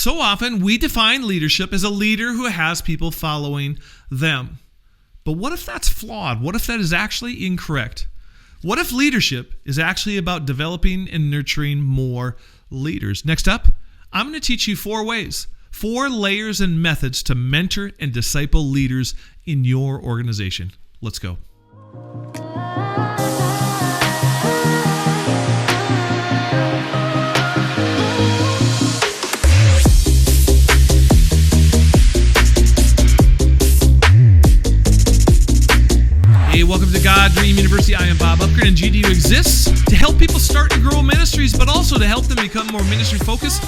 So often we define leadership as a leader who has people following them. But what if that's flawed? What if that is actually incorrect? What if leadership is actually about developing and nurturing more leaders? Next up, I'm going to teach you 4 ways, 4 layers and methods to mentor and disciple leaders in your organization. Let's go. Hey, welcome to God Dream University. I am Bob Upgren, and GDU exists to help people start and grow ministries, but also to help them become more ministry focused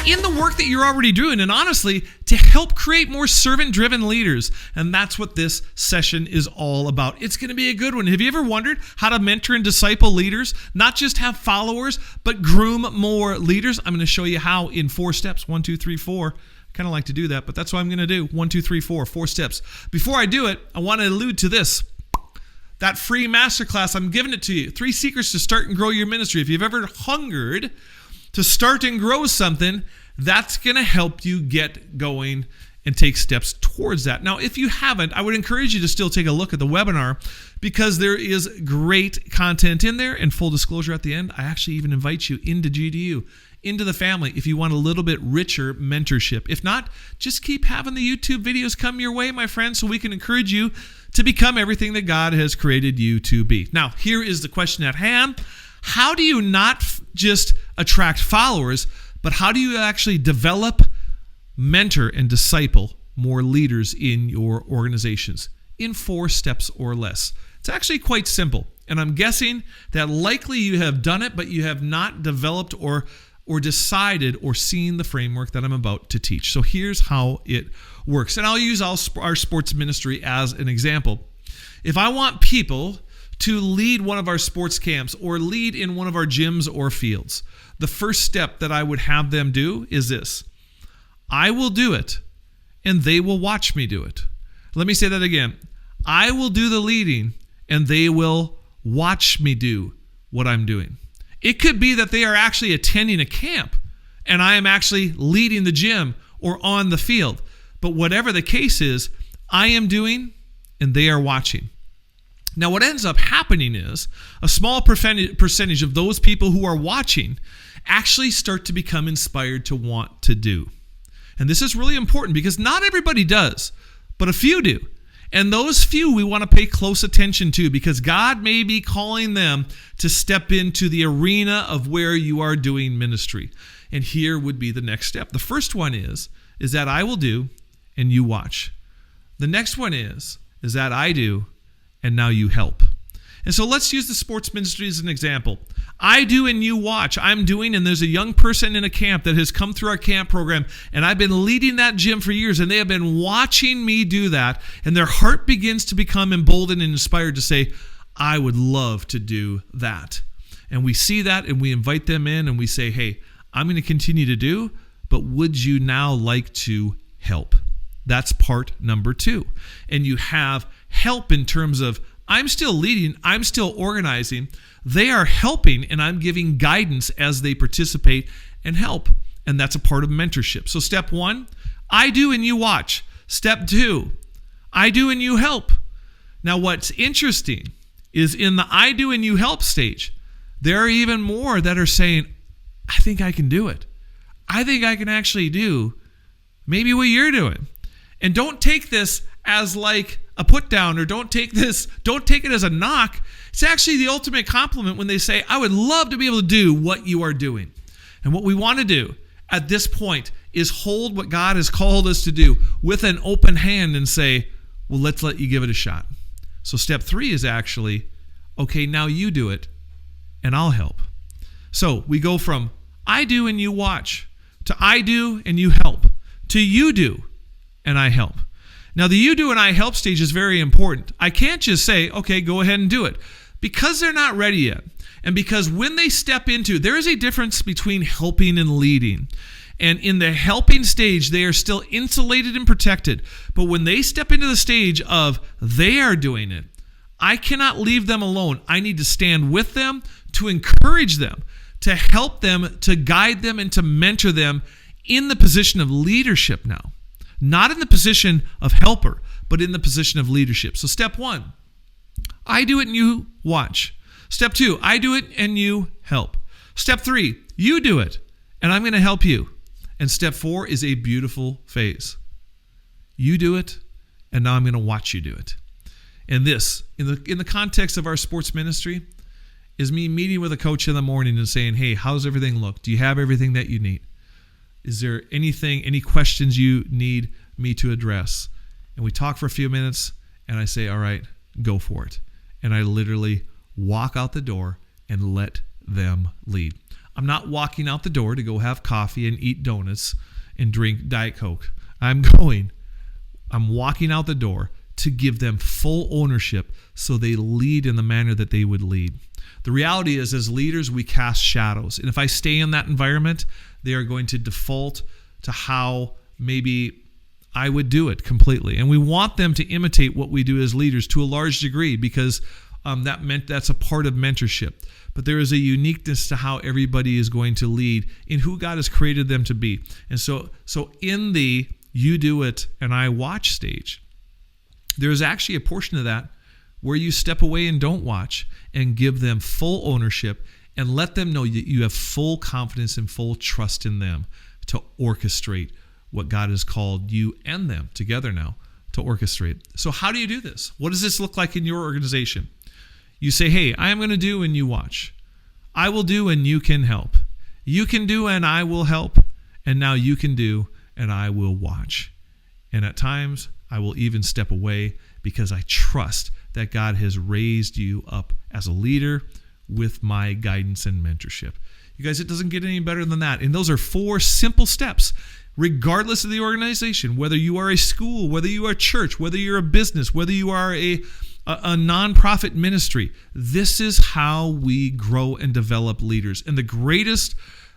in the work that you're already doing, and honestly, to help create more servant-driven leaders. And that's what this session is all about. It's going to be a good one. Have you ever wondered how to mentor and disciple leaders? Not just have followers, but groom more leaders? I'm going to show you how in 4 steps. 1, 2, 3, 4. Kind of like to do that, but that's what I'm going to do. 1, 2, 3, 4. 4 steps. Before I do it, I want to allude to this. That free masterclass, I'm giving it to you. 3 secrets to start and grow your ministry. If you've ever hungered to start and grow something, that's going to help you get going and take steps towards that. Now, if you haven't, I would encourage you to still take a look at the webinar because there is great content in there. And full disclosure at the end, I actually even invite you into GDU, into the family, if you want a little bit richer mentorship. If not, just keep having the YouTube videos come your way, my friends, so we can encourage you to become everything that God has created you to be. Now, here is the question at hand. How do you not just attract followers, but how do you actually develop, mentor, and disciple more leaders in your organizations in 4 steps or less? It's actually quite simple. And I'm guessing that likely you have done it, but you have not developed or decided or seen the framework that I'm about to teach. So here's how it works. And I'll use our sports ministry as an example. If I want people to lead one of our sports camps or lead in one of our gyms or fields, the first step that I would have them do is this. I will do it, and they will watch me do it. Let me say that again. I will do the leading, and they will watch me do what I'm doing. It could be that they are actually attending a camp, and I am actually leading the gym or on the field. But whatever the case is, I am doing, and they are watching. Now, what ends up happening is a small percentage of those people who are watching actually start to become inspired to want to do. And this is really important because not everybody does, but a few do. And those few we want to pay close attention to because God may be calling them to step into the arena of where you are doing ministry. And here would be the next step. The first one is that I will do and you watch. The next one is that I do and now you help. And so let's use the sports ministry as an example. I do and you watch. I'm doing, and there's a young person in a camp that has come through our camp program, and I've been leading that gym for years, and they have been watching me do that, and their heart begins to become emboldened and inspired to say, I would love to do that. And we see that, and we invite them in, and we say, hey, I'm going to continue to do, but would you now like to help? That's part number 2. And you have help in terms of, I'm still leading, I'm still organizing, they are helping, and I'm giving guidance as they participate and help. And that's a part of mentorship. So step 1, I do and you watch. Step 2, I do and you help. Now what's interesting is in the I do and you help stage, there are even more that are saying, I think I can do it. I think I can actually do maybe what you're doing. And don't take this as like a put down, or don't take it as a knock. It's actually the ultimate compliment when they say, I would love to be able to do what you are doing. And what we want to do at this point is hold what God has called us to do with an open hand and say, well, let's let you give it a shot. So step 3 is actually, okay, now you do it and I'll help. So we go from I do and you watch to I do and you help to you do and I help. Now, the you do and I help stage is very important. I can't just say, okay, go ahead and do it, because they're not ready yet. And because when they step into, there is a difference between helping and leading. And in the helping stage, they are still insulated and protected. But when they step into the stage of they are doing it, I cannot leave them alone. I need to stand with them, to encourage them, to help them, to guide them, and to mentor them in the position of leadership now. Not in the position of helper, but in the position of leadership. So step 1, I do it and you watch. Step 2, I do it and you help. Step 3, you do it and I'm going to help you. And step 4 is a beautiful phase. You do it and now I'm going to watch you do it. And this, in the context of our sports ministry, is me meeting with a coach in the morning and saying, hey, how's everything look? Do you have everything that you need? Is there any questions you need me to address? And we talk for a few minutes and I say, all right, go for it. And I literally walk out the door and let them lead. I'm not walking out the door to go have coffee and eat donuts and drink Diet Coke. I'm walking out the door to give them full ownership so they lead in the manner that they would lead. The reality is, as leaders, we cast shadows. And if I stay in that environment, they are going to default to how maybe I would do it completely. And we want them to imitate what we do as leaders to a large degree because that's a part of mentorship. But there is a uniqueness to how everybody is going to lead in who God has created them to be. And so in the you do it and I watch stage, there is actually a portion of that where you step away and don't watch and give them full ownership and let them know that you have full confidence and full trust in them to orchestrate what God has called you and them together now to orchestrate. So how do you do this? What does this look like in your organization? You say, hey, I am going to do and you watch. I will do and you can help. You can do and I will help. And now you can do and I will watch. And at times, I will even step away because I trust that God has raised you up as a leader with my guidance and mentorship. You guys, it doesn't get any better than that. And those are 4 simple steps, regardless of the organization, whether you are a school, whether you are a church, whether you're a business, whether you are a nonprofit ministry. This is how we grow and develop leaders. And the greatest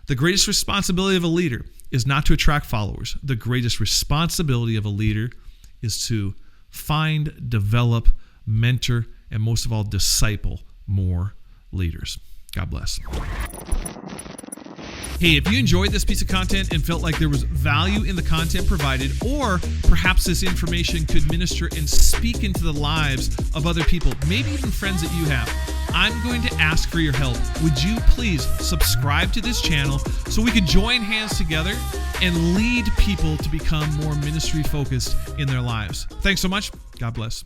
responsibility of a leader is not to attract followers. The greatest responsibility of a leader is to find, develop, mentor, and most of all, disciple more leaders. God bless. Hey, if you enjoyed this piece of content and felt like there was value in the content provided, or perhaps this information could minister and speak into the lives of other people, maybe even friends that you have, I'm going to ask for your help. Would you please subscribe to this channel so we could join hands together and lead people to become more ministry focused in their lives? Thanks so much. God bless.